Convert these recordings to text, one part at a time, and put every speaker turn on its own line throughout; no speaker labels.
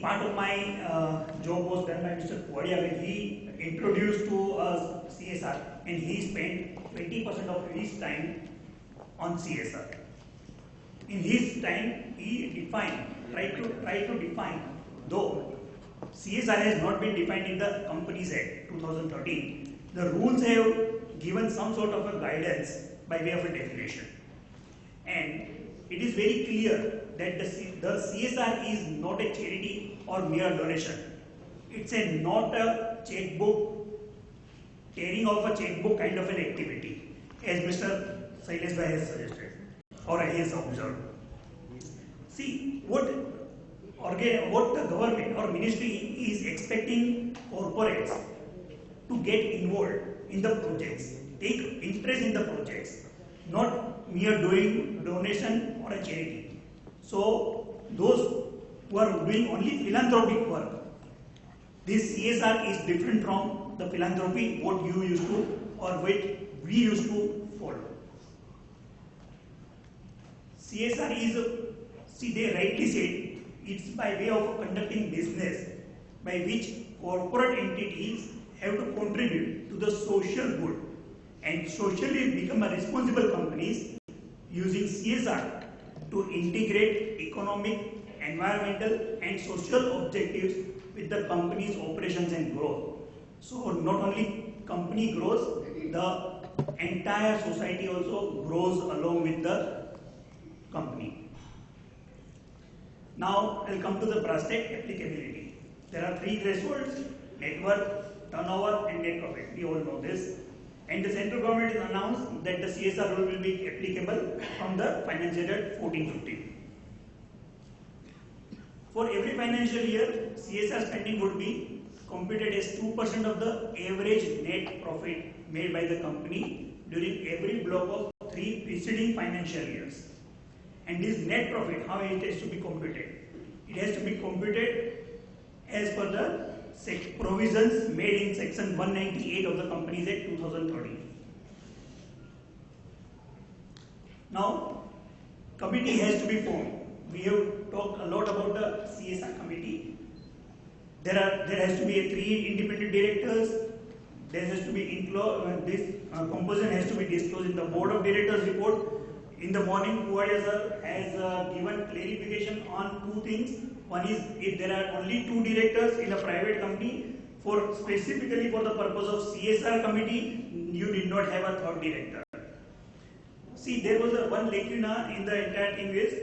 part of my job was done by Mr. Kuadia when he introduced to us CSR, and he spent 20% of his time on CSR. In his time, he tried to define, though CSR has not been defined in the Companies Act 2013, the rules have given some sort of a guidance by way of a definition. And it is very clear that the CSR is not a charity or mere donation. It's not a checkbook, tearing off a checkbook kind of an activity, as Mr. Sailesh Bhai has suggested, or he has observed. See, what the government or ministry is expecting corporates to get involved in the projects, take interest in the projects, not mere doing donation or a charity. So those who are doing only philanthropic work, this CSR is different from the philanthropy what you used to or what we used to follow. CSR is, see, they rightly said, it's by way of conducting business by which corporate entities have to contribute to the social good and socially become a responsible companies using CSR to integrate economic, environmental and social objectives with the company's operations and growth. So not only company grows, the entire society also grows along with the company. Now I'll come to the brass tack applicability. There are three thresholds: net worth, turnover and net profit. We all know this. And the central government has announced that the CSR rule will be applicable from the financial year 14-15. For every financial year, CSR spending would be computed as 2% of the average net profit made by the company during every block of 3 preceding financial years. And this net profit, how it has to be computed? It has to be computed as per the provisions made in section 198 of the Companies Act 2013. Now, committee has to be formed. We have talked a lot about the CSR committee. There has to be 3 independent directors. There has to be this composition has to be disclosed in the board of directors report. In the morning, Kuadia sir has given clarification on 2 things. One is, if there are only 2 directors in a private company, specifically for the purpose of CSR committee, you did not have a 3rd director. See, there was one lacuna in the entire thing is,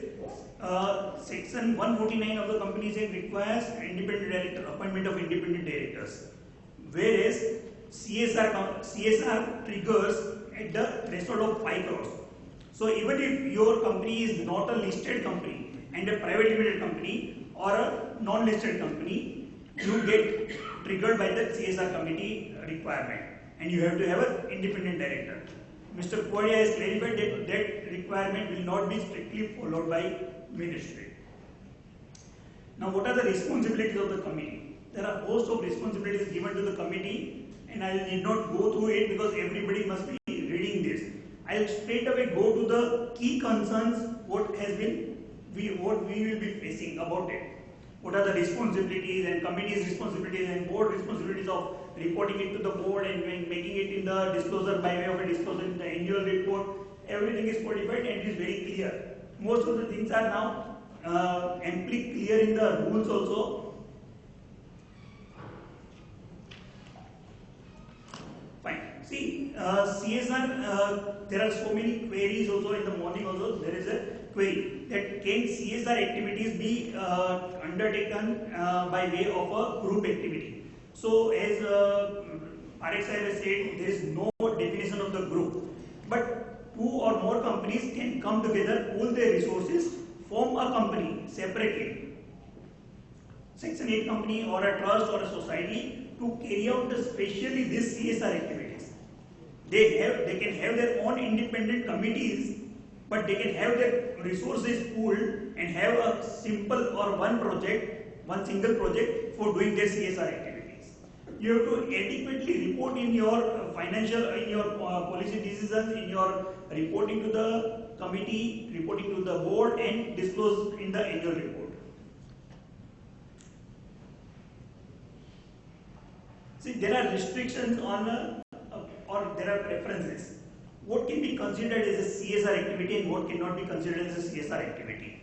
section 149 of the Companies Act requires appointment of independent directors, whereas CSR triggers at the threshold of 5 crores. So even if your company is not a listed company and a private limited company or a non-listed company, you get triggered by the CSR committee requirement, and you have to have an independent director. Mr. Kuadia has clarified that that requirement will not be strictly followed by ministry. Now, what are the responsibilities of the committee? There are a host of responsibilities given to the committee, and I will not go through it because everybody must be reading this. I'll straight away go to the key concerns, what we will be facing about it. What are the responsibilities and committee's responsibilities and board responsibilities of reporting it to the board and making it in the disclosure by way of a disclosure in the annual report. Everything is codified and it is very clear. Most of the things are now amply clear in the rules also. Fine. See, CSR, there are so many queries also in the morning also. There is a query that can CSR activities be undertaken by way of a group activity. So as RX has said, there is no definition of the group, but 2 or more companies can come together, pool their resources, form a company separately, Section 8 company or a trust or a society, to carry out especially this CSR activities. They can have their own independent committees, but they can have their resources pooled and have a simple or one single project for doing their CSR activities. You have to adequately report in your financial, in your policy decisions, in your reporting to the committee, reporting to the board, and disclose in the annual report. See, there are restrictions on or there are preferences. What can be considered as a CSR activity and what cannot be considered as a CSR activity.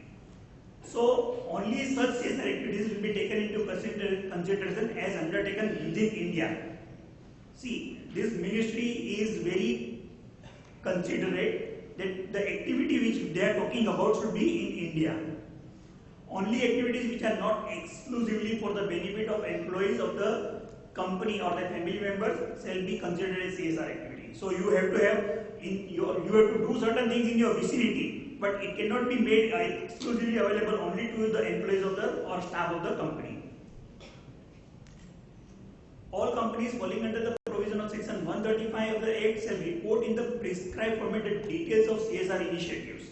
So only such CSR activities will be taken into consideration as undertaken within India. See, this ministry is very considerate that the activity which they are talking about should be in India. Only activities which are not exclusively for the benefit of employees of the company or the family members shall be considered as CSR activity. So you have to have you have to do certain things in your vicinity, but it cannot be made exclusively available only to the employees of the or staff of the company. All companies falling under the provision of section 135 of the Act shall report in the prescribed format the details of CSR initiatives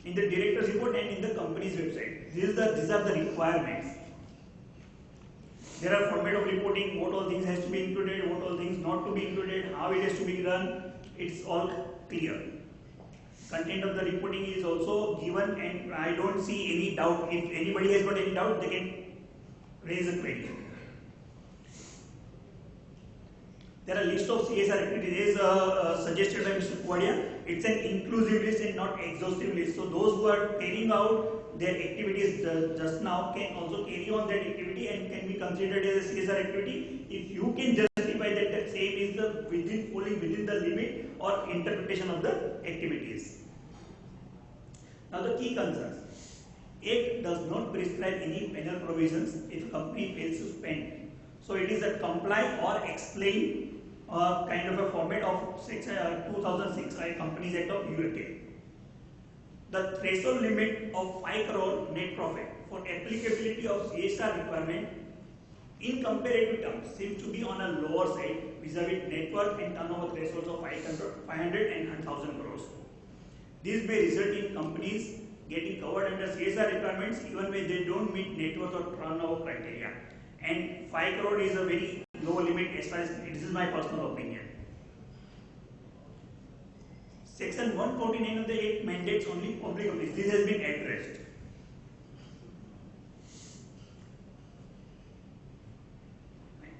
in the director's report and in the company's website. These are the requirements. There are format of reporting, what all things has to be included, what all things not to be included, how it has to be done. It's all clear. Content of the reporting is also given, and I don't see any doubt. If anybody has got any doubt, they can raise a query. There are list of CSR activities suggested by Mr. Kuvadia. It's an inclusive list and not exhaustive list. So those who are carrying out their activities just now can also carry on that activity and can be considered as a CSR activity if you can justify that the same is falling within the limit or interpretation of the activities. Now the key concerns. Act does not prescribe any penal provisions if a company fails to spend. So it is a comply or explain kind of a format of 2006 Companies Act of UK. The threshold limit of 5 crore net profit for applicability of CSR requirement in comparative terms seems to be on a lower side vis-a-vis net worth and turnover thresholds of 500 and 1,000 crores. This may result in companies getting covered under CSR requirements even when they don't meet net worth or turnover criteria. And 5 crore is a very low limit as far as this is my personal opinion. Section 149 of the Act mandates only public office. This has been addressed.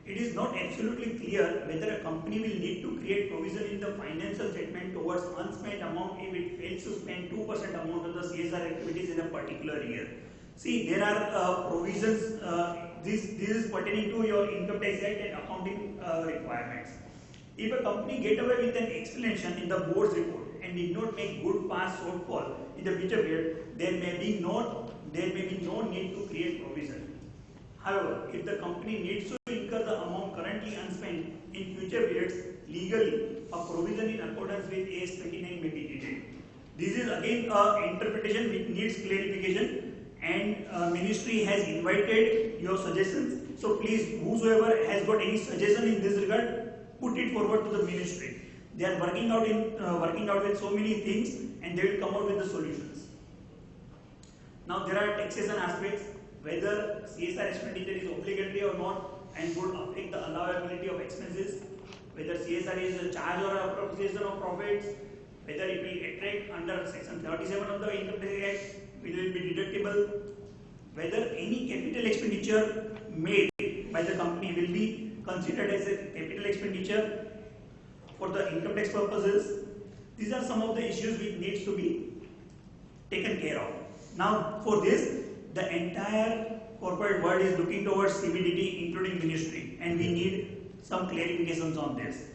It is not absolutely clear whether a company will need to create provision in the financial statement towards unspent amount if it fails to spend 2% amount of the CSR activities in a particular year. See, there are provisions, this is pertaining to your Income Tax Act and accounting requirements. If a company get away with an explanation in the board's report and did not make good past shortfall in the future period, there may be no need to create provision. However, if the company needs to incur the amount currently unspent in future periods, legally a provision in accordance with AS 29 may be needed. This is again an interpretation which needs clarification. And ministry has invited your suggestions. So please, whosoever has got any suggestion in this regard, put it forward to the ministry. They are working out with so many things, and they will come out with the solutions. Now there are taxation aspects, whether CSR expenditure is obligatory or not, and would affect the allowability of expenses. Whether CSR is a charge or a appropriation of profits. Whether it will attract under section 37 of the Income Tax Act. It will be deductible. Whether any capital expenditure made by the company will be considered as a capital expenditure for the income tax purposes. These are some of the issues which needs to be taken care of. Now for this, the entire corporate world is looking towards CBDT including ministry, and we need some clarifications on this.